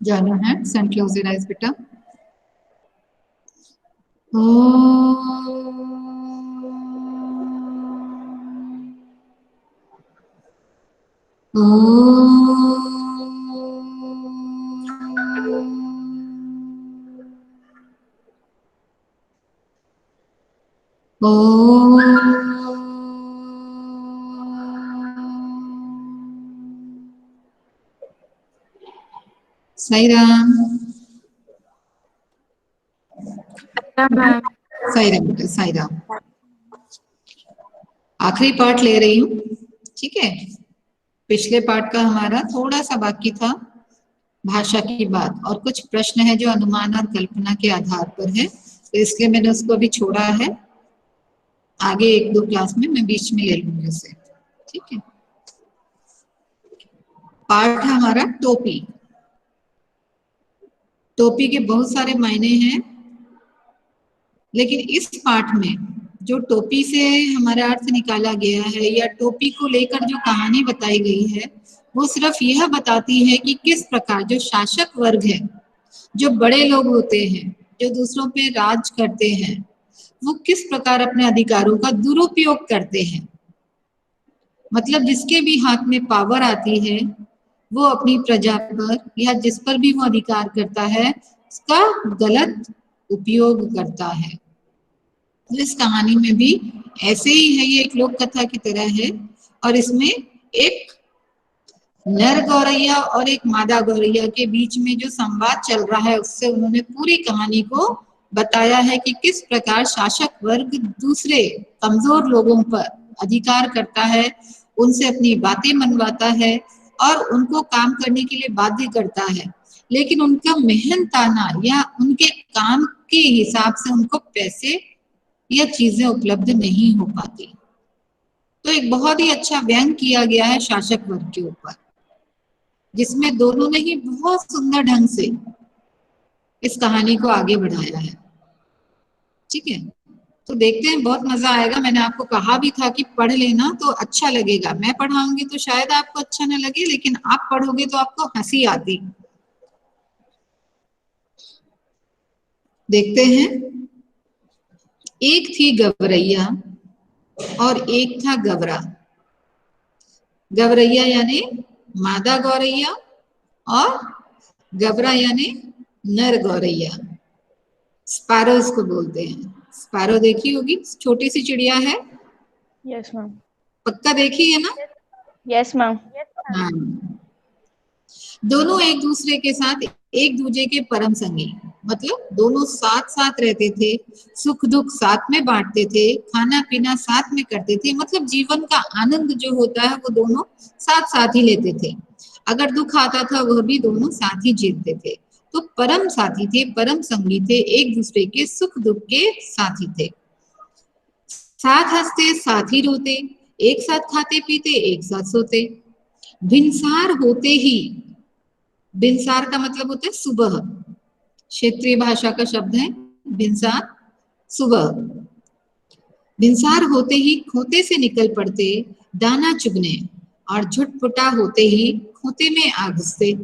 Join your hands and close your eyes, beta. Om. Sai Ram. Sai Ram बेटा, साई राम। आखिरी part ले रही हूँ, ठीक है। पिछले पार्ट का हमारा थोड़ा सा बाकी था, भाषा की बात, और कुछ प्रश्न है जो अनुमान और कल्पना के आधार पर है, तो इसलिए मैंने उसको अभी छोड़ा है। आगे एक दो क्लास में मैं बीच में ले लूंगी उसे, ठीक है। पार्ट है हमारा टोपी। टोपी के बहुत सारे मायने हैं, लेकिन इस पाठ में जो टोपी से हमारा अर्थ निकाला गया है या टोपी को लेकर जो कहानी बताई गई है, वो सिर्फ यह बताती है कि किस प्रकार जो शासक वर्ग है, जो बड़े लोग होते हैं, जो दूसरों पे राज करते हैं, वो किस प्रकार अपने अधिकारों का दुरुपयोग करते हैं। मतलब जिसके भी हाथ में पावर आती है, वो अपनी प्रजा पर या जिस पर भी वो अधिकार करता है, उसका गलत उपयोग करता है। तो इस कहानी में भी ऐसे ही है, ये एक लोक कथा की तरह है, और इसमें एक नर गौरैया और एक मादा गौरैया के बीच में जो संवाद चल रहा है, उससे उन्होंने पूरी कहानी को बताया है कि किस प्रकार शासक वर्ग दूसरे कमजोर लोगों पर अधिकार करता है, उनसे अपनी बातें मनवाता है और उनको काम करने के लिए बाध्य करता है, लेकिन उनका मेहनताना या उनके काम के हिसाब से उनको पैसे या चीजें उपलब्ध नहीं हो पाती। तो एक बहुत ही अच्छा व्यंग किया गया है शासक वर्ग के ऊपर, जिसमें दोनों ने ही बहुत सुंदर ढंग से इस कहानी को आगे बढ़ाया है, ठीक है। तो देखते हैं, बहुत मजा आएगा। मैंने आपको कहा भी था कि पढ़ लेना तो अच्छा लगेगा। मैं पढ़ाऊंगी तो शायद आपको अच्छा न लगे, लेकिन आप पढ़ोगे तो आपको हंसी आती। देखते हैं। एक थी गवरैया और एक था गवरा। गवरैया यानी मादा गौरैया और गबरा यानी नर गौरैया। स्पैरो इसको बोलते हैं। स्पैरो देखी होगी, छोटी सी चिड़िया है। Yes ma'am. पक्का देखी है ना? Yes ma'am. हाँ। दोनों एक दूसरे के साथ एक दूसरे के परम संगी, मतलब दोनों साथ साथ रहते थे, सुख दुख साथ में बांटते थे, खाना पीना साथ में करते थे। मतलब जीवन का आनंद जो होता है वो दोनों साथ साथ ही लेते थे। अगर दुख आता था वह भी दोनों साथ ही झेलते थे। तो परम साथी थे, परम संगी थे, एक दूसरे के सुख दुख के साथी थे। साथ हंसते साथ ही रोते, एक साथ खाते पीते एक साथ सोते। भिनसार होते ही, भिनसार का मतलब होता है सुबह, क्षेत्रीय भाषा का शब्द है भिनसार, सुबह। भिनसार होते ही खोते से निकल पड़ते दाना चुगने, और झुटपुटा होते ही खोते में आ घुसते।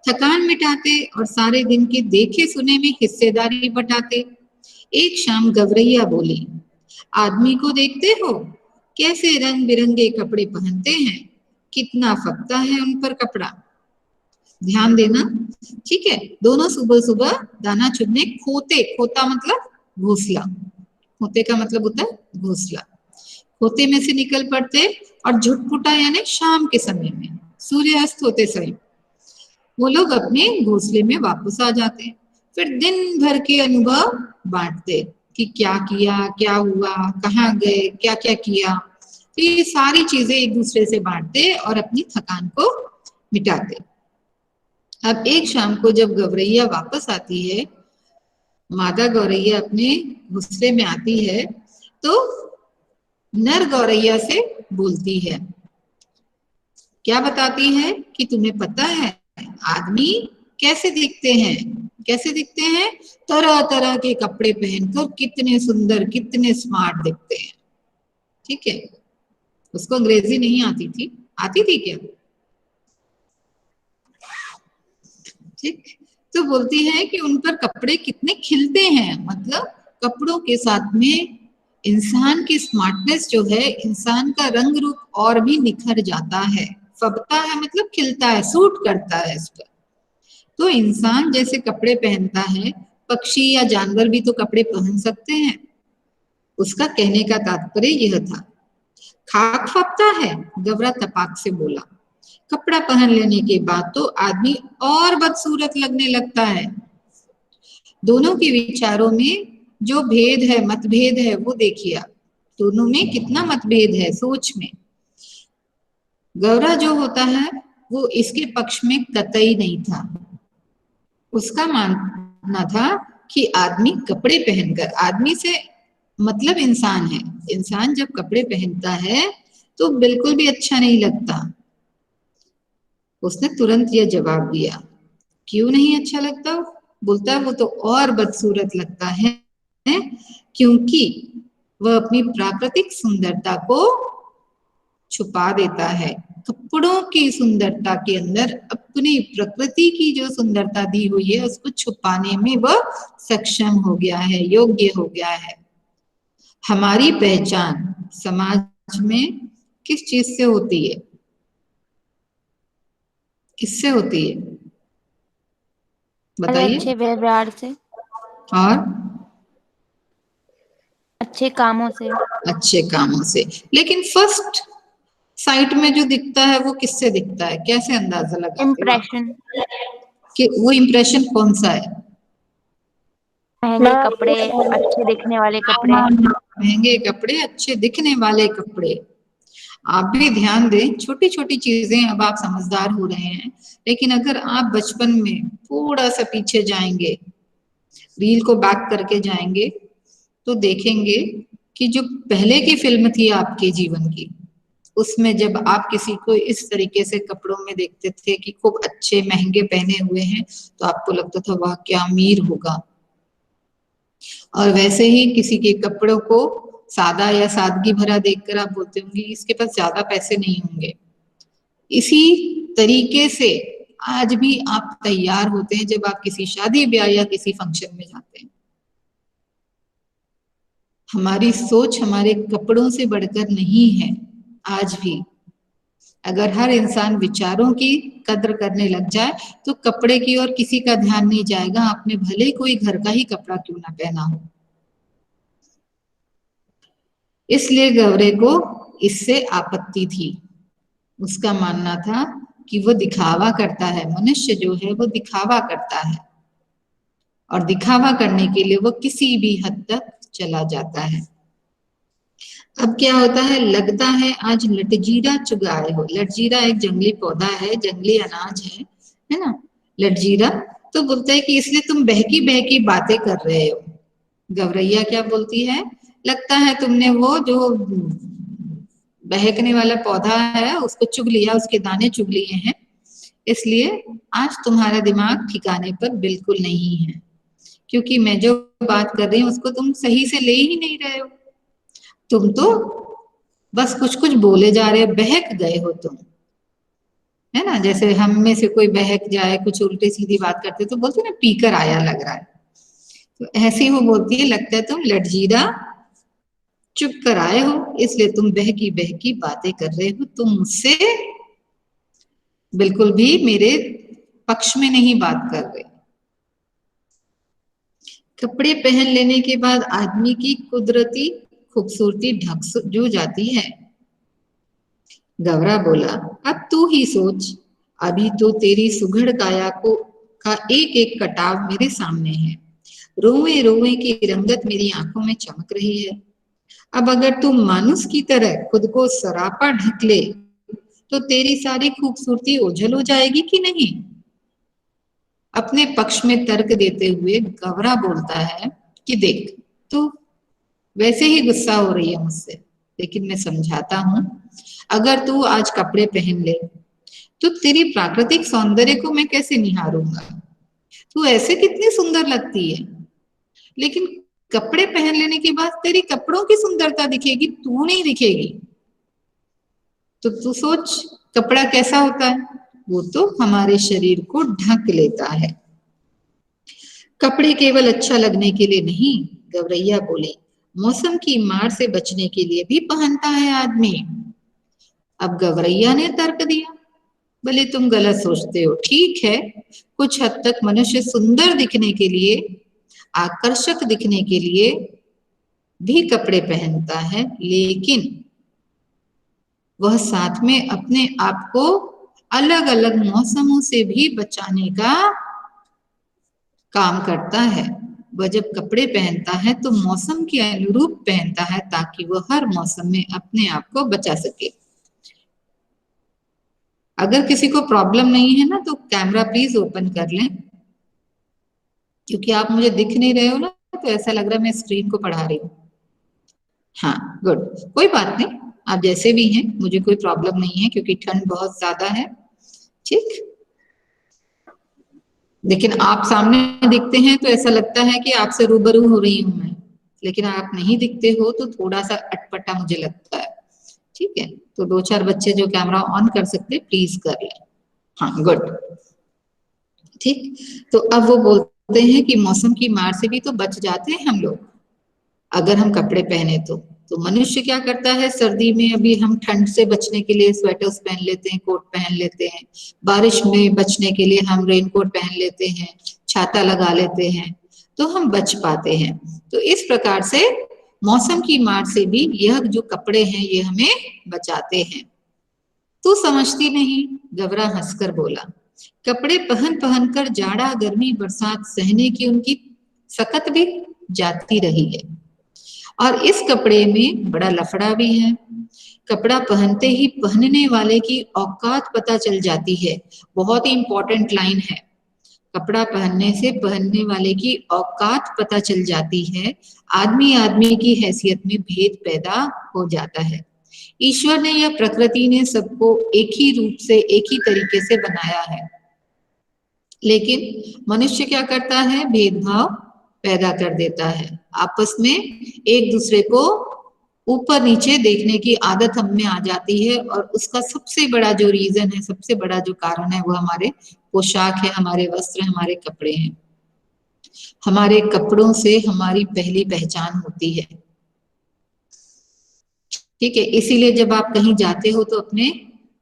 थकान मिटाते और सारे दिन के देखे सुने में हिस्सेदारी बटाते। एक शाम गवरैया बोली, आदमी को देखते हो कैसे रंग बिरंगे कपड़े पहनते हैं, कितना फकता है उन पर कपड़ा। ध्यान देना, ठीक है। दोनों सुबह सुबह दाना चुगने खोते, खोता मतलब घोंसला, खोते का मतलब होता है घोंसला, खोते में से निकल पड़ते। और झुटपुटा यानी शाम के समय में, सूर्यास्त होते समय वो लोग अपने घोंसले में वापस आ जाते। फिर दिन भर के अनुभव बांटते कि क्या किया, क्या हुआ, कहाँ गए, क्या क्या किया। तो ये सारी चीजें एक दूसरे से बांटते और अपनी थकान को मिटाते। अब एक शाम को जब गौरैया वापस आती है, मादा गौरैया अपने घोंसले में आती है, तो नर गौरैया से बोलती है। क्या बताती है कि तुम्हें पता है आदमी कैसे दिखते हैं? कैसे दिखते हैं? तरह तरह के कपड़े पहनकर कितने सुंदर, कितने स्मार्ट दिखते हैं, ठीक है। उसको अंग्रेजी नहीं आती थी, आती थी क्या? ठीक। तो बोलती है कि उन पर कपड़े कितने खिलते हैं, मतलब कपड़ों के साथ में इंसान की स्मार्टनेस जो है, इंसान का रंग रूप और भी निखर जाता है। फबता है मतलब खिलता है, सूट करता है इस पर। तो इंसान जैसे कपड़े पहनता है, पक्षी या जानवर भी तो कपड़े पहन सकते हैं। उसका कहने का तात्पर्य यह था। खाक फबता है, गवरा तपाक से बोला। कपड़ा पहन लेने के बाद तो आदमी और बदसूरत लगने लगता है। दोनों के विचारों में जो भेद है, मतभेद है, वो देखिए आप। दोनों में कितना मतभेद है सोच में। गौरा जो होता है वो इसके पक्ष में कतई नहीं था। उसका मानना था कि आदमी कपड़े पहनकर, आदमी से मतलब इंसान है, इंसान जब कपड़े पहनता है तो बिल्कुल भी अच्छा नहीं लगता। उसने तुरंत यह जवाब दिया, क्यों नहीं अच्छा लगता? बोलता है वो तो और बदसूरत लगता है क्योंकि वह अपनी प्राकृतिक सुंदरता को छुपा देता है। कपड़ों की सुंदरता के अंदर अपनी प्रकृति की जो सुंदरता दी हुई है उसको छुपाने में वह सक्षम हो गया है, योग्य हो गया है। हमारी पहचान समाज में किस चीज से होती है? किससे होती है बताइए? अच्छे व्यवहार से, और अच्छे कामों से। अच्छे कामों से। लेकिन फर्स्ट साइट में जो दिखता है वो किससे दिखता है? कैसे अंदाजा लगाते हो आप इम्प्रेशन, कि वो इम्प्रेशन कौन सा है? महंगे कपड़े, अच्छे दिखने वाले कपड़े। महंगे कपड़े, अच्छे दिखने वाले कपड़े। आप भी ध्यान दें, छोटी छोटी चीजें, अब आप समझदार हो रहे हैं, लेकिन अगर आप बचपन में थोड़ा सा पीछे जाएंगे, रील को बैक करके जाएंगे, तो देखेंगे कि जो पहले की फिल्म थी आपके जीवन की, उसमें जब आप किसी को इस तरीके से कपड़ों में देखते थे कि खूब अच्छे महंगे पहने हुए हैं, तो आपको लगता था वाह क्या अमीर होगा। और वैसे ही किसी के कपड़ों को सादा या सादगी भरा देखकर आप बोलते होंगे इसके पास ज्यादा पैसे नहीं होंगे। इसी तरीके से आज भी आप तैयार होते हैं जब आप किसी शादी ब्याह या किसी फंक्शन में जाते हैं। हमारी सोच हमारे कपड़ों से बढ़कर नहीं है आज भी। अगर हर इंसान विचारों की कद्र करने लग जाए तो कपड़े की ओर किसी का ध्यान नहीं जाएगा, आपने भले कोई घर का ही कपड़ा क्यों ना पहना हो। इसलिए गौरे को इससे आपत्ति थी। उसका मानना था कि वो दिखावा करता है, मनुष्य जो है वो दिखावा करता है, और दिखावा करने के लिए वो किसी भी हद तक चला जाता है। अब क्या होता है, लगता है आज लटजीरा चुगाए हो। लटजीरा एक जंगली पौधा है, जंगली अनाज है ना, लटजीरा। तो बोलता है कि इसलिए तुम बहकी बहकी बातें कर रहे हो। गौरैया क्या बोलती है, लगता है तुमने वो जो बहकने वाला पौधा है उसको चुग लिया, उसके दाने चुग लिए हैं, इसलिए आज तुम्हारा दिमाग ठिकाने पर बिल्कुल नहीं है, क्योंकि मैं जो बात कर रही हूँ उसको तुम सही से ले ही नहीं रहे हो। तुम तो बस कुछ कुछ बोले जा रहे हो, बहक गए हो तुम, है ना। जैसे हम में से कोई बहक जाए, कुछ उल्टी सीधी बात करते तो बोलते ना पीकर आया लग रहा है, तो ऐसी वो बोलती है लगता है तुम लटजीरा चुप कर आए हो, इसलिए तुम बहकी बहकी बातें कर रहे हो, तुम मुझसे बिल्कुल भी मेरे पक्ष में नहीं बात कर रहे। कपड़े पहन लेने के बाद आदमी की कुदरती खूबसूरती ढक जो जाती है। गौरा बोला, अब तू ही सोच, अभी तो तेरी सुघड़ काया को का एक एक कटाव मेरे सामने है, रोए रोए की रंगत मेरी आंखों में चमक रही है। अब अगर तू मानुस की तरह खुद को सरापा ढक ले तो तेरी सारी खूबसूरती ओझल हो जाएगी कि नहीं। अपने पक्ष में तर्क देते हुए गौरा बोलता है कि देख, तू वैसे ही गुस्सा हो रही है मुझसे, लेकिन मैं समझाता हूं, अगर तू आज कपड़े पहन ले तो तेरी प्राकृतिक सौंदर्य को मैं कैसे निहारूंगा। तू ऐसे कितनी सुंदर लगती है, लेकिन कपड़े पहन लेने के बाद तेरी कपड़ों की सुंदरता दिखेगी, तू नहीं दिखेगी। तो तू सोच कपड़ा कैसा होता है, वो तो हमारे शरीर को ढक लेता है। कपड़े केवल अच्छा लगने के लिए नहीं, गौरैया बोली, मौसम की मार से बचने के लिए भी पहनता है आदमी। अब गौरैया ने तर्क दिया, भले तुम गलत सोचते हो, ठीक है, कुछ हद तक मनुष्य सुंदर दिखने के लिए, आकर्षक दिखने के लिए भी कपड़े पहनता है, लेकिन वह साथ में अपने आप को अलग अलग मौसमों से भी बचाने का काम करता है। वह जब कपड़े पहनता है तो मौसम के अनुरूप पहनता है, ताकि वह हर मौसम में अपने आप को बचा सके। अगर किसी को प्रॉब्लम नहीं है ना, तो कैमरा प्लीज ओपन कर लें, क्योंकि आप मुझे दिख नहीं रहे हो ना, तो ऐसा लग रहा है मैं स्क्रीन को पढ़ा रही हूँ। हाँ, गुड, कोई बात नहीं, आप जैसे भी हैं, मुझे कोई प्रॉब्लम नहीं है, क्योंकि ठंड बहुत ज्यादा है। ठीक, लेकिन आप सामने दिखते हैं तो ऐसा लगता है कि आपसे रूबरू हो रही हूं मैं, लेकिन आप नहीं दिखते हो तो थोड़ा सा अटपटा मुझे लगता है। ठीक है, तो 2-4 बच्चे जो कैमरा ऑन कर सकते प्लीज कर लें। हाँ, गुड, ठीक। तो अब वो बोलते हैं कि मौसम की मार से भी तो बच जाते हैं हम लोग, अगर हम कपड़े पहने तो मनुष्य क्या करता है, सर्दी में अभी हम ठंड से बचने के लिए स्वेटर्स पहन लेते हैं, कोट पहन लेते हैं, बारिश में बचने के लिए हम रेनकोट पहन लेते हैं, छाता लगा लेते हैं, तो हम बच पाते हैं। तो इस प्रकार से मौसम की मार से भी यह जो कपड़े हैं ये हमें बचाते हैं। तू समझती नहीं, गबरा हंसकर बोला, कपड़े पहन पहन कर जाड़ा गर्मी बरसात सहने की उनकी सकत भी जाती रही है, और इस कपड़े में बड़ा लफड़ा भी है। कपड़ा पहनते ही पहनने वाले की औकात पता चल जाती है। बहुत ही इंपॉर्टेंट लाइन है, कपड़ा पहनने से पहनने वाले की औकात पता चल जाती है, आदमी आदमी की हैसियत में भेद पैदा हो जाता है। ईश्वर ने या प्रकृति ने सबको एक ही रूप से एक ही तरीके से बनाया है, लेकिन मनुष्य क्या करता है, भेदभाव पैदा कर देता है। आपस में एक दूसरे को ऊपर नीचे देखने की आदत हम में आ जाती है, और उसका सबसे बड़ा जो रीजन है, सबसे बड़ा जो कारण है, वो हमारे पोशाक है, हमारे वस्त्र, हमारे कपड़े हैं। हमारे कपड़ों से हमारी पहली पहचान होती है। ठीक है, इसीलिए जब आप कहीं जाते हो तो अपने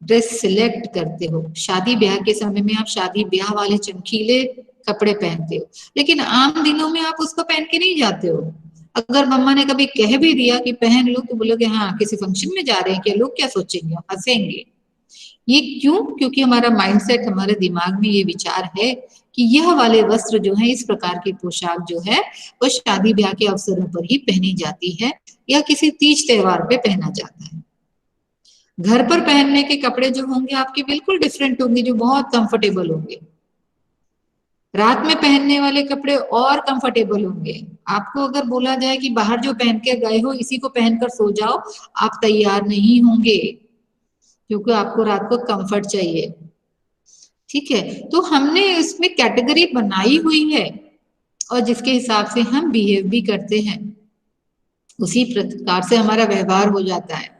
ड्रेस सिलेक्ट करते हो। शादी ब्याह के समय में आप शादी ब्याह वाले चमकीले कपड़े पहनते हो, लेकिन आम दिनों में आप उसको पहन के नहीं जाते हो। अगर मम्मा ने कभी कह भी दिया कि पहन लो, तो बोलोगे हाँ किसी फंक्शन में जा रहे हैं क्या, लोग क्या सोचेंगे, हंसेंगे। ये क्यों? क्योंकि हमारा माइंडसेट, हमारे दिमाग में ये विचार है कि यह वाले वस्त्र जो है, इस प्रकार की पोशाक जो है, वो शादी ब्याह के अवसरों पर ही पहनी जाती है, या किसी तीज त्योहार पे पहना जाता है। घर पर पहनने के कपड़े जो होंगे आपके बिल्कुल डिफरेंट होंगे, जो बहुत कंफर्टेबल होंगे। रात में पहनने वाले कपड़े और कंफर्टेबल होंगे। आपको अगर बोला जाए कि बाहर जो पहन के गए हो इसी को पहनकर सो जाओ, आप तैयार नहीं होंगे, क्योंकि आपको रात को कंफर्ट चाहिए। ठीक है, तो हमने इसमें कैटेगरी बनाई हुई है, और जिसके हिसाब से हम बिहेव भी करते हैं, उसी प्रकार से हमारा व्यवहार हो जाता है।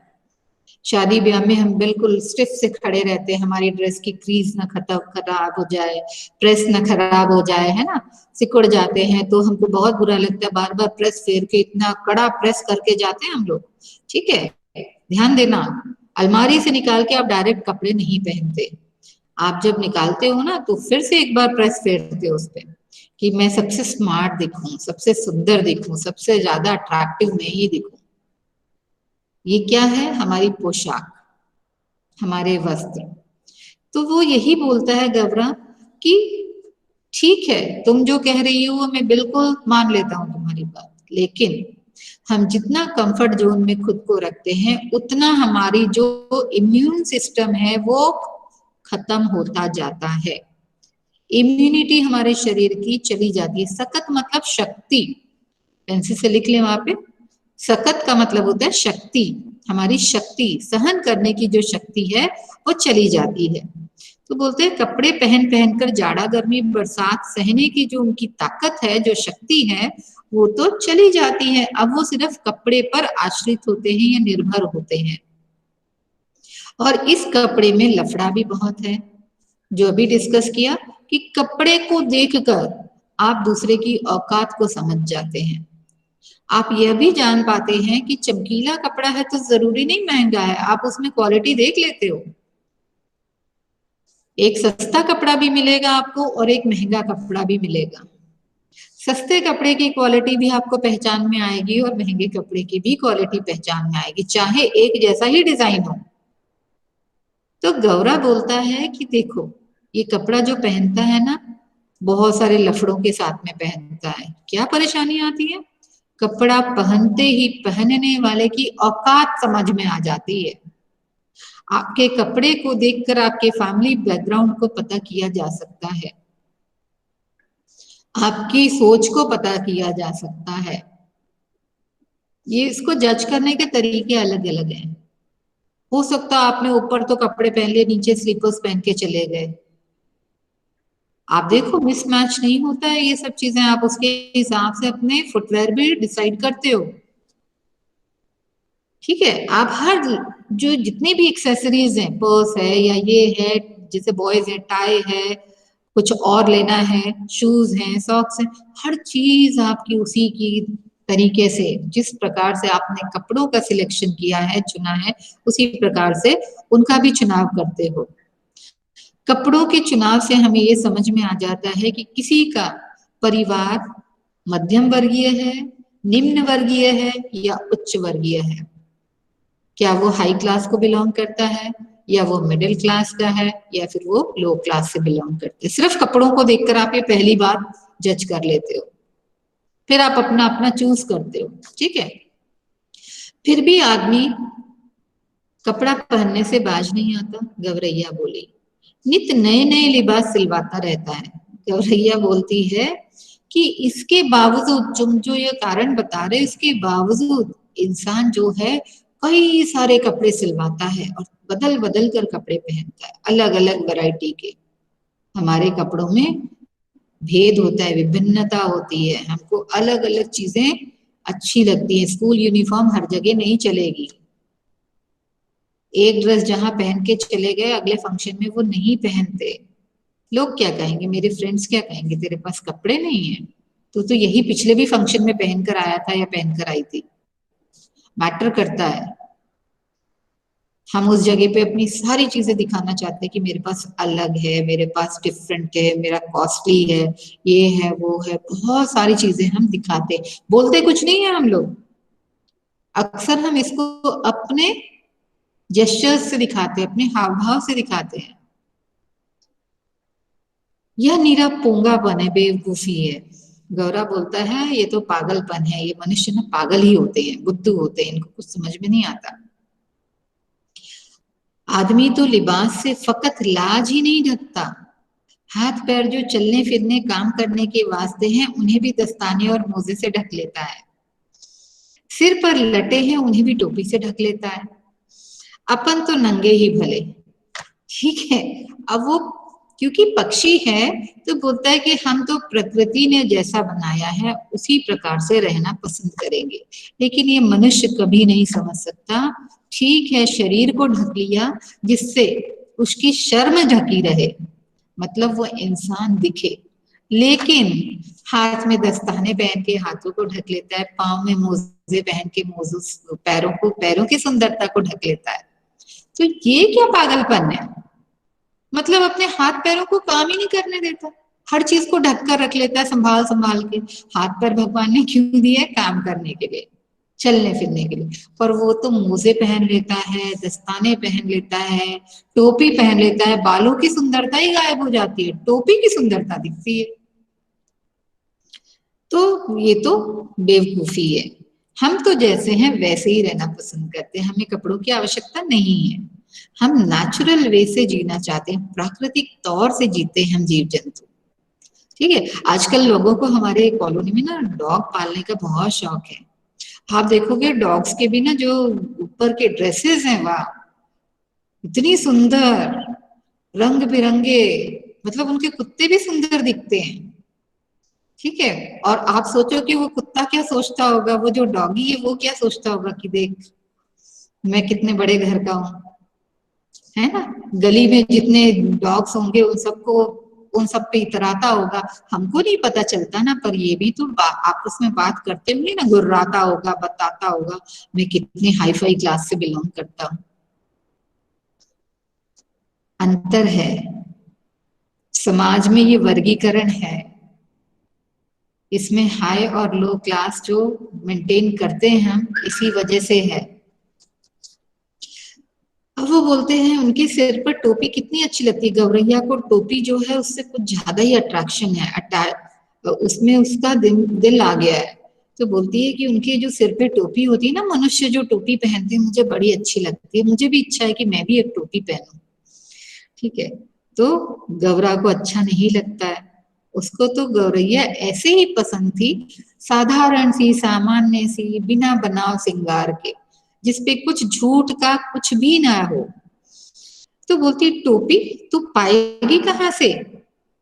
शादी ब्याह में हम बिल्कुल स्टिफ से खड़े रहते हैं, हमारी ड्रेस की क्रीज ना खराब हो जाए, प्रेस ना खराब हो जाए, है ना, सिकुड़ जाते हैं तो हमको बहुत बुरा लगता है, बार बार प्रेस फेर के इतना कड़ा प्रेस करके जाते हैं हम लोग। ठीक है, ध्यान देना, अलमारी से निकाल के आप डायरेक्ट कपड़े नहीं पहनते। आप जब निकालते हो ना, तो फिर से एक बार प्रेस फेरते हो उस पर, कि मैं सबसे स्मार्ट दिखूं, सबसे सुंदर दिखूं, सबसे ज्यादा अट्रैक्टिव मैं ही दिखूं। ये क्या है? हमारी पोशाक, हमारे वस्त्र। तो वो यही बोलता है गबरा कि ठीक है, तुम जो कह रही हो मैं बिल्कुल मान लेता हूं तुम्हारी बात, लेकिन हम जितना कंफर्ट जोन में खुद को रखते हैं, उतना हमारी जो इम्यून सिस्टम है वो खत्म होता जाता है। इम्यूनिटी हमारे शरीर की चली जाती है। सकत मतलब शक्ति, पेंसिल से लिख ले वहां पे, सकत का मतलब होता है शक्ति। हमारी शक्ति, सहन करने की जो शक्ति है वो चली जाती है। तो बोलते हैं कपड़े पहन पहन कर जाड़ा गर्मी बरसात सहने की जो उनकी ताकत है, जो शक्ति है, वो तो चली जाती है। अब वो सिर्फ कपड़े पर आश्रित होते हैं या निर्भर होते हैं। और इस कपड़े में लफड़ा भी बहुत है। जो अभी डिस्कस किया कि कपड़े को देखकर आप दूसरे की औकात को समझ जाते हैं। आप यह भी जान पाते हैं कि चमकीला कपड़ा है तो जरूरी नहीं महंगा है, आप उसमें क्वालिटी देख लेते हो। एक सस्ता कपड़ा भी मिलेगा आपको और एक महंगा कपड़ा भी मिलेगा। सस्ते कपड़े की क्वालिटी भी आपको पहचान में आएगी और महंगे कपड़े की भी क्वालिटी पहचान में आएगी, चाहे एक जैसा ही डिजाइन हो। तो गौरा बोलता है कि देखो ये कपड़ा जो पहनता है ना, बहुत सारे लफड़ों के साथ में पहनता है। क्या परेशानी आती है? कपड़ा पहनते ही पहनने वाले की औकात समझ में आ जाती है। आपके कपड़े को देखकर आपके फैमिली बैकग्राउंड को पता किया जा सकता है, आपकी सोच को पता किया जा सकता है। ये इसको जज करने के तरीके अलग अलग हैं। हो सकता है आपने ऊपर तो कपड़े पहन लिए, नीचे स्लीपर्स पहन के चले गए। आप देखो मिसमैच नहीं होता है ये सब चीजें, आप उसके हिसाब से अपने फुटवेयर भी डिसाइड करते हो। ठीक है, आप हर जो जितनी भी एक्सेसरीज हैं, पर्स है या ये है, जैसे बॉयज है टाई है, कुछ और लेना है, शूज हैं, सॉक्स हैं, हर चीज आपकी उसी की तरीके से, जिस प्रकार से आपने कपड़ों का सिलेक्शन किया है, चुना है, उसी प्रकार से उनका भी चुनाव करते हो। कपड़ों के चुनाव से हमें ये समझ में आ जाता है कि किसी का परिवार मध्यम वर्गीय है, निम्न वर्गीय है या उच्च वर्गीय है। क्या वो हाई क्लास को बिलोंग करता है या वो मिडिल क्लास का है या फिर वो लो क्लास से बिलोंग करते हैं। सिर्फ कपड़ों को देखकर आप ये पहली बार जज कर लेते हो, फिर आप अपना अपना चूज करते हो। ठीक है, फिर भी आदमी कपड़ा पहनने से बाज नहीं आता। गौरैया बोली, नित नए नए लिबास सिलवाता रहता है। गौरैया बोलती है कि इसके बावजूद, तुम जो ये कारण बता रहे, इसके बावजूद इंसान जो है कई सारे कपड़े सिलवाता है और बदल बदल कर कपड़े पहनता है, अलग अलग वैरायटी के। हमारे कपड़ों में भेद होता है, विभिन्नता होती है, हमको अलग अलग चीजें अच्छी लगती है। स्कूल यूनिफॉर्म हर जगह नहीं चलेगी। एक ड्रेस जहां पहन के चले गए, अगले फंक्शन में वो नहीं पहनते। लोग क्या कहेंगे, मेरे फ्रेंड्स क्या कहेंगे, तेरे पास कपड़े नहीं है, तो यही पिछले भी फंक्शन में पहनकर आया था या पहनकर आई थी। मैटर करता है। हम उस जगह पे अपनी सारी चीजें दिखाना चाहते हैं कि मेरे पास अलग है, मेरे पास डिफरेंट है, मेरा कॉस्टली है, ये है वो है, बहुत सारी चीजें हम दिखाते, बोलते कुछ नहीं है हम लोग। अक्सर हम इसको अपने जेस्चर्स से दिखाते हैं, अपने हाव भाव से दिखाते हैं। यह नीरा पोंगापन है, बेवकूफी है। गौरा बोलता है ये तो पागलपन है, ये मनुष्य ना पागल ही होते हैं, बुद्धू होते हैं, इनको कुछ समझ में नहीं आता। आदमी तो लिबास से फकत लाज ही नहीं ढकता, हाथ पैर जो चलने फिरने काम करने के वास्ते हैं उन्हें भी दस्ताने और मोजे से ढक लेता है। सिर पर लटे हैं उन्हें भी टोपी से ढक लेता है। अपन तो नंगे ही भले। ठीक है, अब वो क्योंकि पक्षी है तो बोलता है कि हम तो प्रकृति ने जैसा बनाया है उसी प्रकार से रहना पसंद करेंगे, लेकिन ये मनुष्य कभी नहीं समझ सकता। ठीक है, शरीर को ढक लिया जिससे उसकी शर्म ढकी रहे, मतलब वो इंसान दिखे, लेकिन हाथ में दस्ताने पहन के हाथों को ढक लेता है, पाँव में मोजे पहन के मोजों पैरों की सुंदरता को ढक लेता है। तो ये क्या पागलपन है? मतलब अपने हाथ पैरों को काम ही नहीं करने देता, हर चीज को ढक कर रख लेता है, संभाल संभाल के। हाथ पैर भगवान ने क्यों दिए? काम करने के लिए, चलने फिरने के लिए। पर वो तो मोजे पहन लेता है, दस्ताने पहन लेता है, टोपी पहन लेता है, बालों की सुंदरता ही गायब हो जाती है, टोपी की सुंदरता दिखती है। तो ये तो बेवकूफी है। हम तो जैसे हैं वैसे ही रहना पसंद करते हैं, हमें कपड़ों की आवश्यकता नहीं है। हम नेचुरल वे से जीना चाहते हैं, प्राकृतिक तौर से जीते हैं हम जीव जंतु। ठीक है, आजकल लोगों को हमारे कॉलोनी में ना डॉग पालने का बहुत शौक है। आप देखोगे डॉग्स के भी ना जो ऊपर के ड्रेसेस हैं, वाह इतनी सुंदर, रंग बिरंगे, मतलब उनके कुत्ते भी सुंदर दिखते हैं। ठीक है, और आप सोचो कि वो कुत्ता क्या सोचता होगा, वो जो डॉगी है वो क्या सोचता होगा कि देख मैं कितने बड़े घर का हूं, है ना, गली में जितने डॉग्स होंगे उन सब पे इतराता होगा, हमको नहीं पता चलता ना, पर ये भी तो आपस में बात करते होंगे ना, गुर्राता होगा, बताता होगा मैं कितनी हाई फाई क्लास से बिलोंग करता हूँ। अंतर है, समाज में ये वर्गीकरण है, इसमें हाई और लो क्लास जो मेंटेन करते हैं हम, इसी वजह से है। अब वो बोलते हैं उनके सिर पर टोपी कितनी अच्छी लगती है, गौरैया को टोपी जो है उससे कुछ ज्यादा ही अट्रैक्शन है, उसमें उसका दिल आ गया है। तो बोलती है कि उनके जो सिर पे टोपी होती है ना, मनुष्य जो टोपी पहनते हैं मुझे बड़ी अच्छी लगती है, मुझे भी इच्छा है कि मैं भी एक टोपी पहनूं। ठीक है, तो गौरा को अच्छा नहीं लगता है, उसको तो गौरैया ऐसे ही पसंद थी, साधारण सी, सामान्य सी, बिना बनाव सिंगार के, जिसपे कुछ झूठ का कुछ भी ना हो। तो बोलती टोपी तू पाएगी कहाँ से?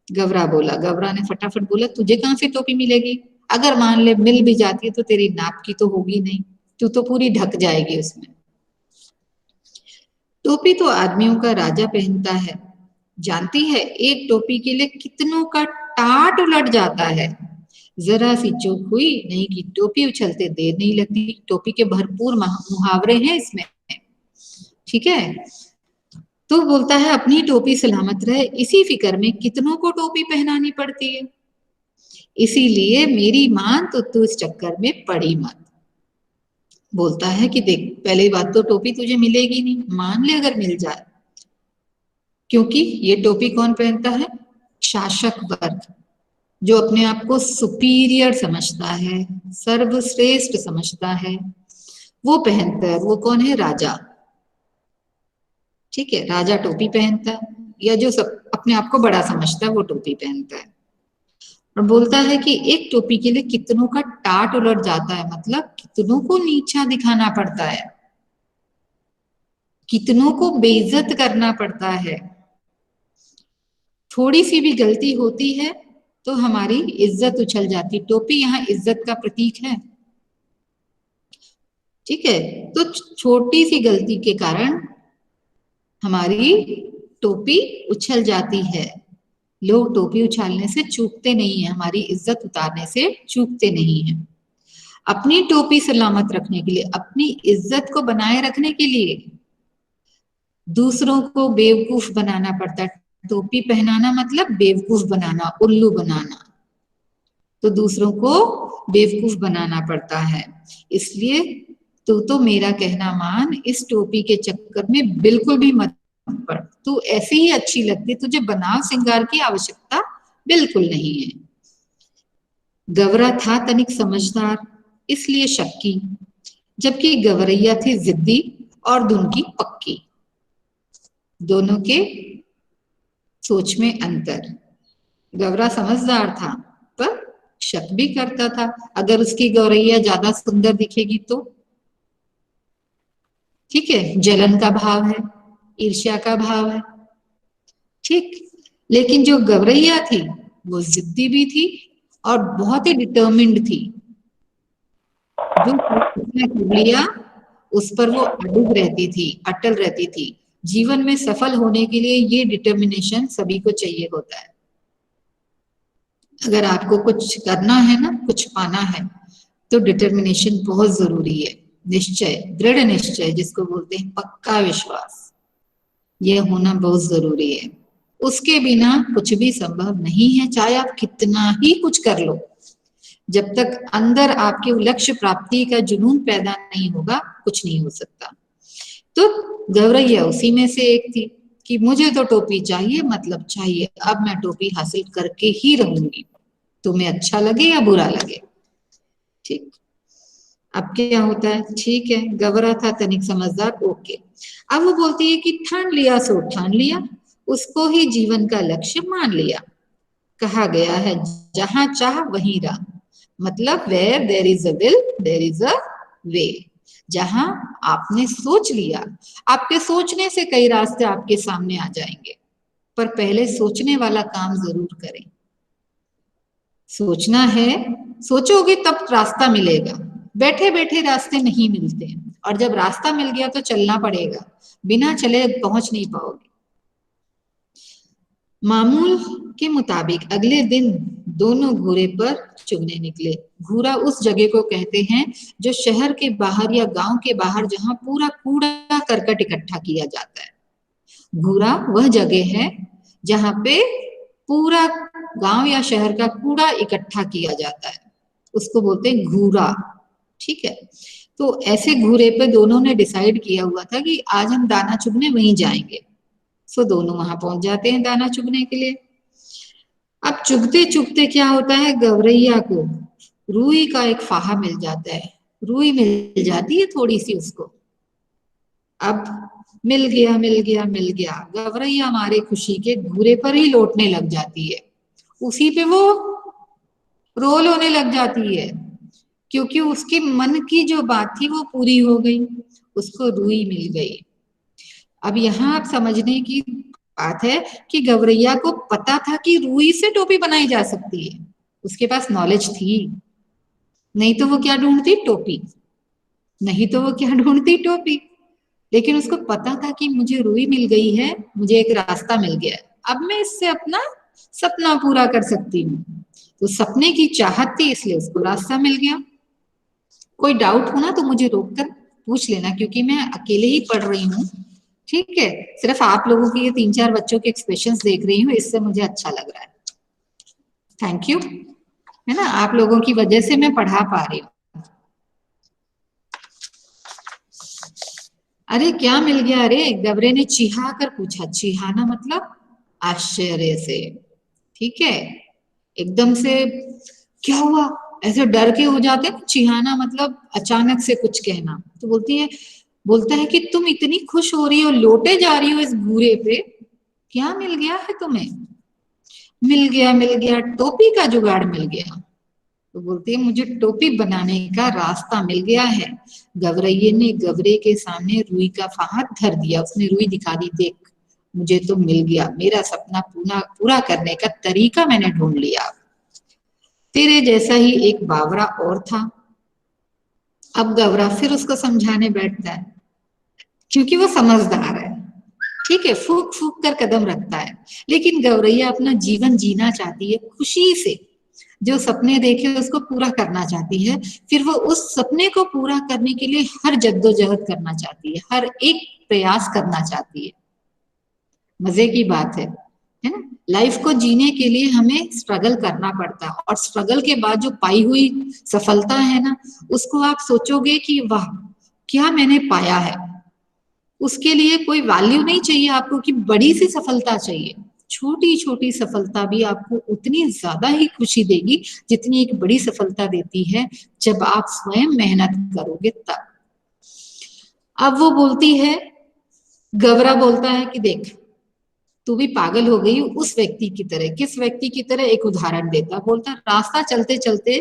गौरा ने फटाफट बोला तुझे कहाँ से टोपी मिलेगी, अगर मान ले मिल भी जाती है तो तेरी नाप की तो होगी नहीं, तू तो पूरी ढक जाएगी उसमें। टोपी तो आदमियों का राजा पहनता है, जानती है एक टोपी के लिए कितनों का टाट उलट जाता है, जरा सी चूक हुई नहीं कि टोपी उछलते देर नहीं लगती। टोपी के भरपूर मुहावरे हैं इसमें, ठीक है। तो बोलता है अपनी टोपी सलामत रहे, इसी फिक्र में कितनों को टोपी पहनानी पड़ती है, इसीलिए मेरी मान तो तू इस चक्कर में पड़ी मत। बोलता है कि देख पहली बात तो टोपी तुझे मिलेगी नहीं, मान ले अगर मिल जाए, क्योंकि ये टोपी कौन पहनता है? शासक वर्ग, जो अपने आप को सुपीरियर समझता है, सर्वश्रेष्ठ समझता है, वो पहनता है। वो कौन है? राजा। ठीक है, राजा टोपी पहनता है, या जो सब अपने आप को बड़ा समझता है वो टोपी पहनता है। और बोलता है कि एक टोपी के लिए कितनों का टाट उलट जाता है, मतलब कितनों को नीचा दिखाना पड़ता है, कितनों को बेइज्जत करना पड़ता है। थोड़ी सी भी गलती होती है तो हमारी इज्जत उछल जाती। टोपी यहाँ इज्जत का प्रतीक है, ठीक है। तो छोटी सी गलती के कारण हमारी टोपी उछल जाती है। लोग टोपी उछालने से चूकते नहीं है, हमारी इज्जत उतारने से चूकते नहीं है। अपनी टोपी सलामत रखने के लिए, अपनी इज्जत को बनाए रखने के लिए दूसरों को बेवकूफ बनाना पड़ता है। टोपी पहनाना मतलब बेवकूफ बनाना, उल्लू बनाना, तो दूसरों को बेवकूफ बनाना पड़ता है। इसलिए तू तो मेरा कहना मान, इस टोपी के चक्कर में बिल्कुल भी मत पड़, तू ऐसी ही अच्छी लगती, तुझे बनाव सिंगार की आवश्यकता बिल्कुल नहीं है। गवरा था तनिक समझदार, इसलिए शक्की, जबकि गवरैया थी जिद्दी और दुनकी पक्की। दोनों के सोच में अंतर। गवरा समझदार था पर शक भी करता था, अगर उसकी गौरैया ज्यादा सुंदर दिखेगी तो, ठीक है, जलन का भाव है, ईर्ष्या का भाव है, ठीक। लेकिन जो गौरैया थी वो जिद्दी भी थी और बहुत ही डिटर्मिन्ड थी, जो उसने कर लिया उस पर वो अडिग रहती थी, अटल रहती थी। जीवन में सफल होने के लिए ये डिटर्मिनेशन सभी को चाहिए होता है। अगर आपको कुछ करना है ना, कुछ पाना है, तो डिटर्मिनेशन बहुत जरूरी है। निश्चय, दृढ़ निश्चय जिसको बोलते हैं, पक्का विश्वास, ये होना बहुत जरूरी है। उसके बिना कुछ भी संभव नहीं है, चाहे आप कितना ही कुछ कर लो, जब तक अंदर आपके लक्ष्य प्राप्ति का जुनून पैदा नहीं होगा कुछ नहीं हो सकता। तो गौरैया उसी में से एक थी कि मुझे तो टोपी चाहिए, मतलब चाहिए, अब मैं टोपी हासिल करके ही रहूंगी, तुम्हें अच्छा लगे या बुरा लगे, ठीक। अब क्या होता है, ठीक है, गवरा था तनिक समझदार, ओके। अब वो बोलती है कि ठान लिया सो ठान लिया, उसको ही जीवन का लक्ष्य मान लिया। कहा गया है जहां चाह वहीं राह, मतलब where there is a will there is a way. जहां आपने सोच लिया, आपके सोचने से कई रास्ते आपके सामने आ जाएंगे, पर पहले सोचने वाला काम जरूर करें। सोचना है, सोचोगे तब रास्ता मिलेगा, बैठे बैठे रास्ते नहीं मिलते, और जब रास्ता मिल गया तो चलना पड़ेगा, बिना चले पहुंच नहीं पाओगे। मामूल के मुताबिक अगले दिन दोनों घोड़े पर चुगने निकले। घूरा उस जगह को कहते हैं जो शहर के बाहर या गांव के बाहर जहां पूरा कूड़ा करकट इकट्ठा किया जाता है। घूरा वह जगह है जहां पे पूरा गांव या शहर का कूड़ा इकट्ठा किया जाता है, उसको बोलते हैं घूरा। ठीक है, तो ऐसे घूरे पे दोनों ने डिसाइड किया हुआ था कि आज हम दाना चुगने वहीं जाएंगे। सो दोनों वहां पहुंच जाते हैं दाना चुगने के लिए। अब चुगते चुगते क्या होता है, गौरैया को रुई का एक फाहा मिल जाता है, रुई मिल जाती है थोड़ी सी उसको। अब मिल गया मिल गया मिल गया, गौरैया हमारे खुशी के घूरे पर ही लौटने लग जाती है, उसी पे वो रोल होने लग जाती है, क्योंकि उसके मन की जो बात थी वो पूरी हो गई, उसको रुई मिल गई। अब यहाँ आप समझने की बात है कि गौरैया को पता था कि रुई से टोपी बनाई जा सकती है, उसके पास नॉलेज थी, नहीं तो वो क्या ढूंढती, टोपी, नहीं तो वो क्या ढूंढती, टोपी। लेकिन उसको पता था कि मुझे रुई मिल गई है, मुझे एक रास्ता मिल गया है, अब मैं इससे अपना सपना पूरा कर सकती हूँ। तो सपने की चाहत थी, इसलिए उसको रास्ता मिल गया। कोई डाउट हो ना तो मुझे रोककर पूछ लेना, क्योंकि मैं अकेले ही पढ़ रही हूँ। ठीक है, सिर्फ आप लोगों की ये 3-4 बच्चों के एक्सप्रेशंस देख रही हूँ, इससे मुझे अच्छा लग रहा है। थैंक यू, है ना, आप लोगों की वजह से मैं पढ़ा पा रही हूँ। अरे क्या मिल गया, अरे गबरे ने चिहा कर पूछा, चिहाना मतलब आश्चर्य से। ठीक है, एकदम से क्या हुआ, ऐसे डर के हो जाते हैं, चिहाना मतलब अचानक से कुछ कहना। तो बोलता है कि तुम इतनी खुश हो रही हो, लौटे जा रही हो इस घूरे पे, क्या मिल गया है तुम्हें? मिल गया टोपी का जुगाड़ मिल गया। तो बोलती है मुझे टोपी बनाने का रास्ता मिल गया है। गवरैये ने गवरे के सामने रुई का फाहा धर दिया, उसने रुई दिखा दी, देख मुझे तो मिल गया, मेरा सपना पूरा करने का तरीका मैंने ढूंढ लिया। तेरे जैसा ही एक बावरा और था। अब गवरा फिर उसको समझाने बैठता है, क्योंकि वो समझदार है। ठीक है, फूक फूक कर कदम रखता है, लेकिन गौरैया अपना जीवन जीना चाहती है खुशी से, जो सपने देखे उसको पूरा करना चाहती है, फिर वो उस सपने को पूरा करने के लिए हर जद्दोजहद करना चाहती है, हर एक प्रयास करना चाहती है। मजे की बात है ना, लाइफ को जीने के लिए हमें स्ट्रगल करना पड़ता है, और स्ट्रगल के बाद जो पाई हुई सफलता है ना, उसको आप सोचोगे कि वाह क्या मैंने पाया है। उसके लिए कोई वैल्यू नहीं चाहिए आपको कि बड़ी सी सफलता चाहिए, छोटी छोटी सफलता भी आपको उतनी ज्यादा ही खुशी देगी जितनी एक बड़ी सफलता देती है, जब आप स्वयं मेहनत करोगे तब। अब वो बोलती है, गवरा बोलता है कि देख तू भी पागल हो गई उस व्यक्ति की तरह। किस व्यक्ति की तरह, एक उदाहरण देता, बोलता रास्ता चलते चलते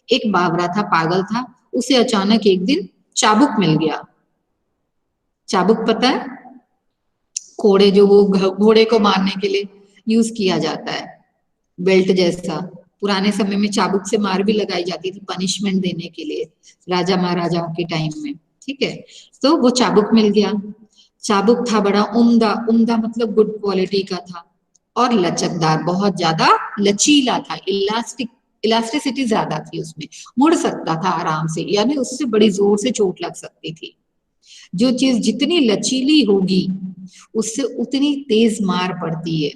एक बावरा था, पागल था, उसे अचानक एक दिन चाबुक मिल गया। चाबुक पता है, कोड़े जो वो घोड़े को मारने के लिए यूज किया जाता है, बेल्ट जैसा। पुराने समय में चाबुक से मार भी लगाई जाती थी पनिशमेंट देने के लिए, राजा महाराजाओं के टाइम में। ठीक है, तो वो चाबुक मिल गया। चाबुक था बड़ा उम्दा, उम्दा मतलब गुड क्वालिटी का था, और लचकदार, बहुत ज्यादा लचीला था, इलास्टिसिटी ज्यादा थी उसमें, मुड़ सकता था आराम से, यानी उससे बड़ी जोर से चोट लग सकती थी। जो चीज जितनी लचीली होगी उससे उतनी तेज मार पड़ती है।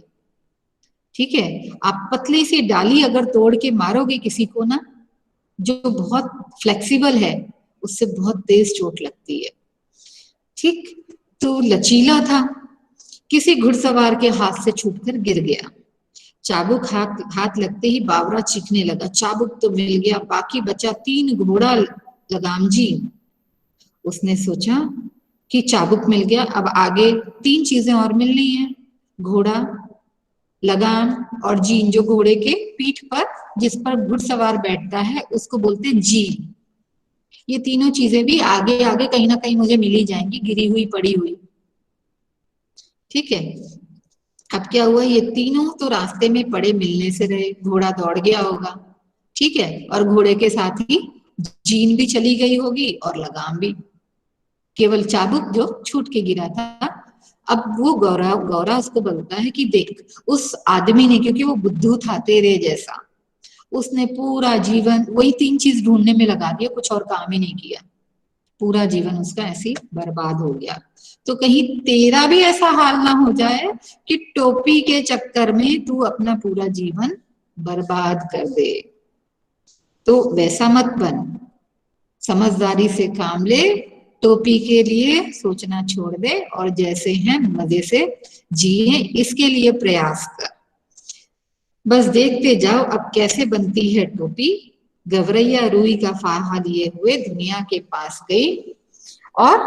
ठीक है, आप पतली सी डाली अगर तोड़ के मारोगे किसी को ना, जो बहुत फ्लेक्सिबल है, उससे बहुत तेज चोट लगती है। ठीक, तो लचीला था, किसी घुड़सवार के हाथ से छूटकर गिर गया। चाबुक हाथ लगते ही बावरा चीखने लगा, चाबुक तो मिल गया, बाकी बचा 3 घोड़ा लगामजी। उसने सोचा कि चाबुक मिल गया, अब आगे 3 चीजें और मिलनी है, घोड़ा, लगाम और जीन, जो घोड़े के पीठ पर जिस पर घुड़सवार बैठता है उसको बोलते हैं जीन। ये तीनों चीजें भी आगे आगे कहीं ना कहीं मुझे मिल ही जाएंगी, गिरी हुई पड़ी हुई। ठीक है, अब क्या हुआ, ये तीनों तो रास्ते में पड़े मिलने से रहे, घोड़ा दौड़ गया होगा। ठीक है, और घोड़े के साथ ही जीन भी चली गई होगी और लगाम भी। केवल चाबुक जो छूट के गिरा था। अब वो गौरा गौरा उसको बोलता है कि देख उस आदमी ने, क्योंकि वो बुद्धू था तेरे जैसा, उसने पूरा जीवन वही 3 चीज ढूंढने में लगा दिया, कुछ और काम ही नहीं किया, पूरा जीवन उसका ऐसे ही बर्बाद हो गया। तो कहीं तेरा भी ऐसा हाल ना हो जाए कि टोपी के चक्कर में तू अपना पूरा जीवन बर्बाद कर दे। तो वैसा मत बन, समझदारी से काम ले, टोपी के लिए सोचना छोड़ दे और जैसे हैं मजे से जिए, इसके लिए प्रयास कर। बस देखते जाओ अब कैसे बनती है टोपी। गवरैया रूई का फाहा लिए हुए दुनिया के पास गई और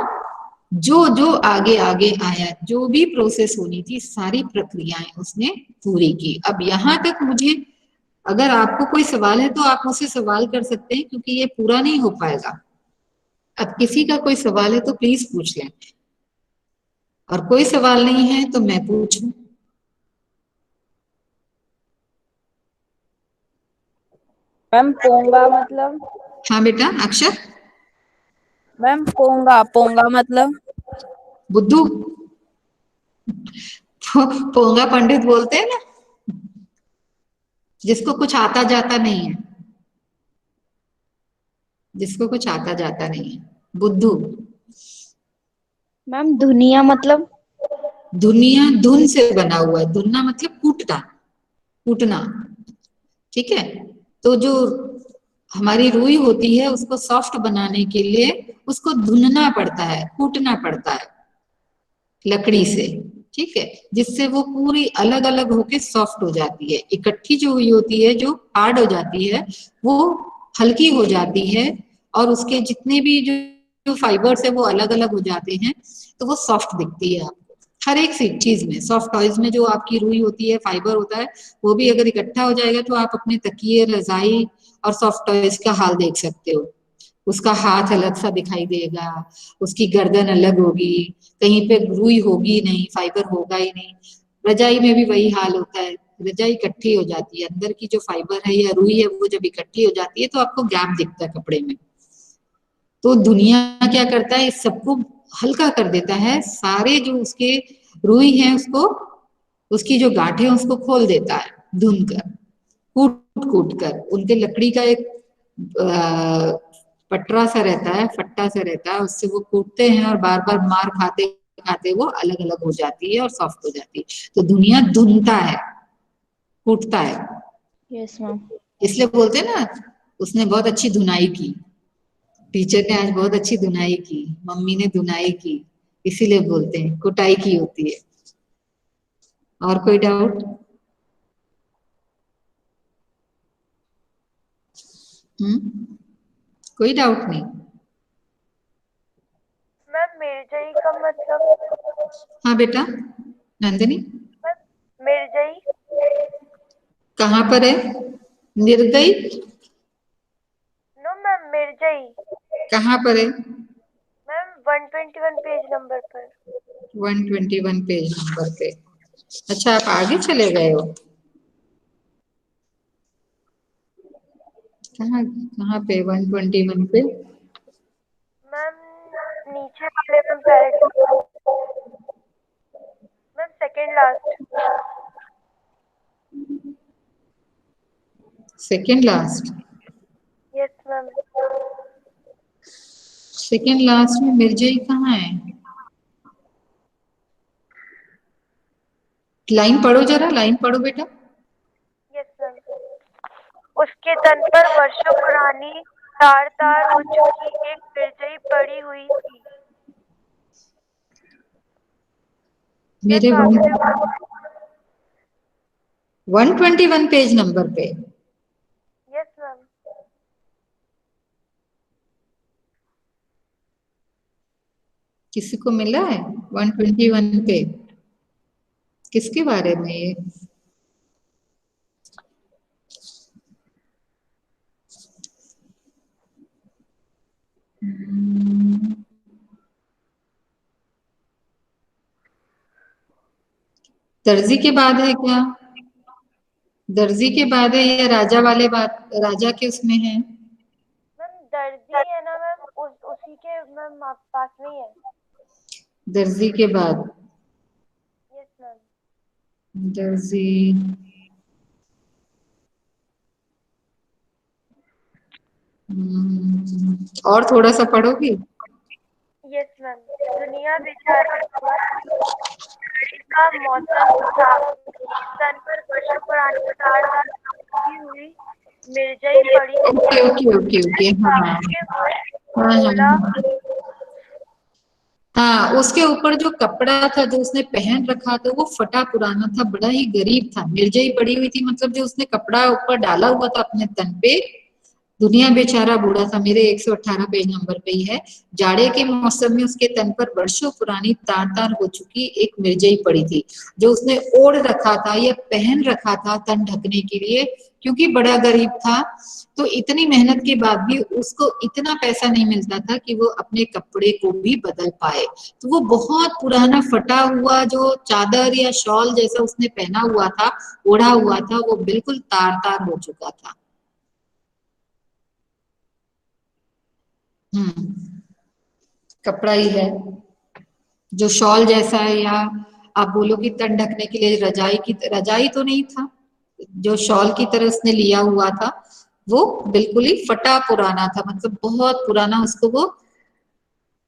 जो जो आगे आगे आया, जो भी प्रोसेस होनी थी, सारी प्रक्रियाएं उसने पूरी की। अब यहाँ तक मुझे, अगर आपको कोई सवाल है तो आप मुझसे सवाल कर सकते हैं, क्योंकि ये पूरा नहीं हो पाएगा। अब किसी का कोई सवाल है तो प्लीज पूछ लें, और कोई सवाल नहीं है तो मैं पूछूं। मैम पोंगा मतलब? हाँ बेटा अक्षर। मैम पोंगा, पोंगा मतलब? बुद्धू। पोंगा पंडित बोलते हैं ना, जिसको कुछ आता जाता नहीं है, जिसको कुछ आता जाता नहीं है, बुद्धू। मैम दुनिया मतलब? दुनिया धुन से बना हुआ है, धुनना मतलब कूटना, कूटना, ठीक है। तो जो हमारी रुई होती है उसको सॉफ्ट बनाने के लिए उसको धुनना पड़ता है, कूटना पड़ता है लकड़ी से, ठीक है, जिससे वो पूरी अलग अलग होके सॉफ्ट हो जाती है। इकट्ठी जो हुई होती है, जो हार्ड हो जाती है, वो हल्की हो जाती है, और उसके जितने भी जो फाइबर्स है वो अलग अलग हो जाते हैं, तो वो सॉफ्ट दिखती है आपको। हर एक चीज में, सॉफ्ट टॉयज में जो आपकी रुई होती है, फाइबर होता है, वो भी अगर इकट्ठा हो जाएगा तो आप अपने तकिए, रजाई और सॉफ्ट टॉयज का हाल देख सकते हो। उसका हाथ अलग सा दिखाई देगा, उसकी गर्दन अलग होगी, कहीं पे रुई होगी नहीं, फाइबर होगा ही नहीं। रजाई में भी वही हाल होता है, रजाई इकट्ठी हो जाती है, अंदर की जो फाइबर है या रुई है वो जब इकट्ठी हो जाती है तो आपको गैप दिखता है कपड़े में। तो दुनिया क्या करता है, इस सबको हल्का कर देता है, सारे जो उसके रुई है उसको, उसकी जो गांठें उसको खोल देता है, धुन कर, कूट कूट कर। उनके लकड़ी का एक पटरा सा रहता है, फट्टा सा रहता है, उससे वो कूटते हैं और बार बार मार खाते खाते वो अलग अलग हो जाती है और सॉफ्ट हो जाती है। तो दुनिया धुनता है, कूटता है, यस मैम। इसलिए बोलते हैं ना, उसने बहुत अच्छी धुनाई की, टीचर ने आज बहुत अच्छी धुनाई की, मम्मी ने धुनाई की, इसीलिए बोलते हैं कुटाई की होती है। और कोई डाउट? कोई डाउट नहीं? मैम मिर्जाई का मतलब? हाँ बेटा नंदिनी। मैम मिर्जाई? कहाँ पर है निर्दयी? No ma'am Mirzai. कहाँ पर है? मैम 121 पेज नंबर पर। 121 पेज नंबर पे। अच्छा आप आगे चले गए हो? कहाँ कहाँ पे 121 पे? मैम नीचे वाले में paragraph, ma'am second last. Second last? Yes ma'am. Second last में मिर्जाई कहाँ है? लाइन पढ़ो जरा, लाइन पढ़ो बेटा। Yes ma'am. उसके तन पर वर्षों पुरानी तार तार हो चुकी एक मिर्जाई पड़ी हुई थी। मेरे 121 पेज नंबर पे। Yes ma'am. किसी को मिला है 121 पे? किसके बारे में ये? दर्जी के बाद है क्या? दर्जी के बाद है या राजा वाले बात, राजा के उसमें है? मैम दर्जी है ना मैम, उसी के मैम पास में ही है। दर्जी के बाद यस मैम। दर्जी, और थोड़ा सा पढ़ोगी? Yes ma'am. दुनिया बेचारा बुरा था, ठंडी का मौसम था, तन पर वर्षों पुरानी तार-तार टूटी हुई मिर्जाई पड़ी थी। ओके ओके ओके ओके, हाँ हाँ कांपते हुए हाँ बोला, हाँ हाँ, उसके ऊपर जो कपड़ा था जो उसने पहन रखा था वो फटा पुराना था, बड़ा ही गरीब था, मिर्जाई पड़ी हुई थी, मतलब जो उसने कपड़ा ऊपर डाला हुआ था अपने तन पे, दुनिया बेचारा बूढ़ा था। मेरे 118 पेज नंबर पे ही है। जाड़े के मौसम में उसके तन पर वर्षों पुरानी तार तार हो चुकी एक मिर्जई पड़ी थी, जो उसने ओढ़ रखा था या पहन रखा था तन ढकने के लिए, क्योंकि बड़ा गरीब था। तो इतनी मेहनत के बाद भी उसको इतना पैसा नहीं मिलता था कि वो अपने कपड़े को भी बदल पाए। तो वो बहुत पुराना फटा हुआ जो चादर या शॉल जैसा उसने पहना हुआ था, ओढ़ा हुआ था, वो बिल्कुल तार तार हो चुका था। कपड़ा ही है जो शॉल जैसा है, या आप बोलो कि तन ढकने के लिए रजाई तो नहीं था, जो शॉल की तरह उसने लिया हुआ था वो बिल्कुल ही फटा पुराना था, मतलब बहुत पुराना, उसको वो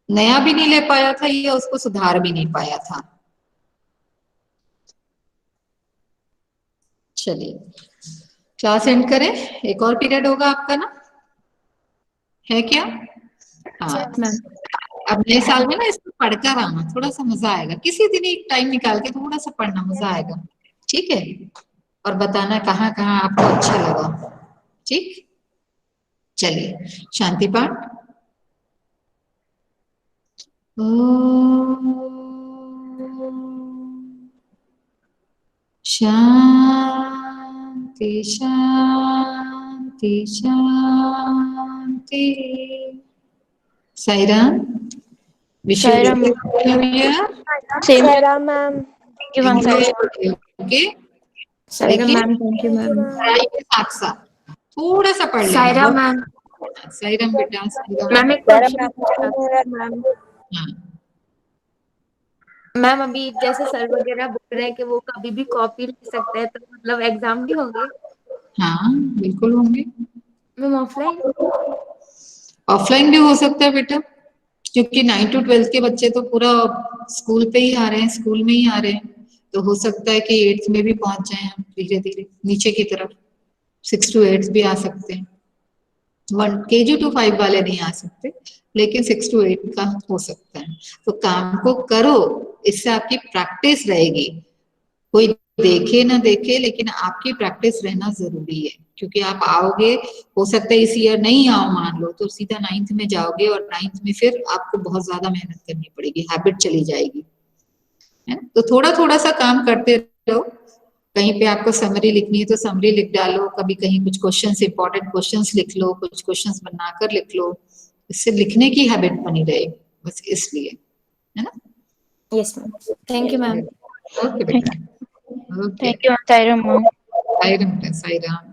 नया भी नहीं ले पाया था या उसको सुधार भी नहीं पाया था। चलिए क्लास एंड करें, एक और पीरियड होगा आपका ना, है क्या? हाँ, यस मैम। अब नए साल में ना इसको पढ़कर आना, थोड़ा सा मजा आएगा, किसी दिन एक टाइम निकाल के थोड़ा सा पढ़ना, मजा आएगा। ठीक है, और बताना कहाँ कहाँ आपको अच्छा लगा। ठीक, चलिए शांति पाठ। शांति शांति शांति। Sai Ram, wish you Sairam ma'am. New year. Same. Sairam ma'am. Thank you ma'am. Sairam. Okay, Sairam देखिए ma'am, thank you thank you ma'am. Ma'am. पढ़ाई के साथ साथ थोड़ा सा पढ़ लेना, साईराम बहुत। मैम। साई राम बेटा, साई राम। मैम एक क्वेश्चन पूछना था। मैम। हाँ मैम अभी जैसे सर वगैरह बोल रहे हैं कि वो कभी भी कॉपी ले सकते हैं, तो मतलब एग्जाम नहीं होंगे? हाँ, बिल्कुल होंगे। Ma'am offline? ऑफलाइन भी हो सकता है बेटा, क्योंकि 9 to 12 के बच्चे तो पूरा स्कूल पे ही आ रहे हैं, स्कूल में ही आ रहे हैं, तो हो सकता है कि 8th में भी पहुंच जाए हम धीरे धीरे नीचे की तरफ। 6 to 8 भी आ सकते हैं, 1 KG to 5 वाले नहीं आ सकते, लेकिन 6 to 8 का हो सकता है। तो काम को करो, इससे आपकी प्रैक्टिस रहेगी, कोई देखे ना देखे लेकिन आपकी प्रैक्टिस रहना जरूरी है, क्योंकि आप आओगे, हो सकता है इस ईयर नहीं आओ मान लो, तो सीधा 9th में जाओगे और 9th में फिर आपको बहुत ज्यादा मेहनत करनी पड़ेगी, हैबिट चली जाएगी, है ना? तो थोड़ा थोड़ा सा काम करते रहो। कहीं पे आपको समरी लिखनी है तो समरी लिख डालो, कभी कहीं कुछ क्वेश्चंस, इंपॉर्टेंट क्वेश्चंस लिख लो, कुछ क्वेश्चंस बनाकर लिख लो, इससे लिखने की हैबिट बनी रहेगी, बस इसलिए, है ना? Yes ma'am. Thank you ma'am. Okay बेटा, okay. Thank you Sairam ma'am. Sai Ram बेटा, साई राम।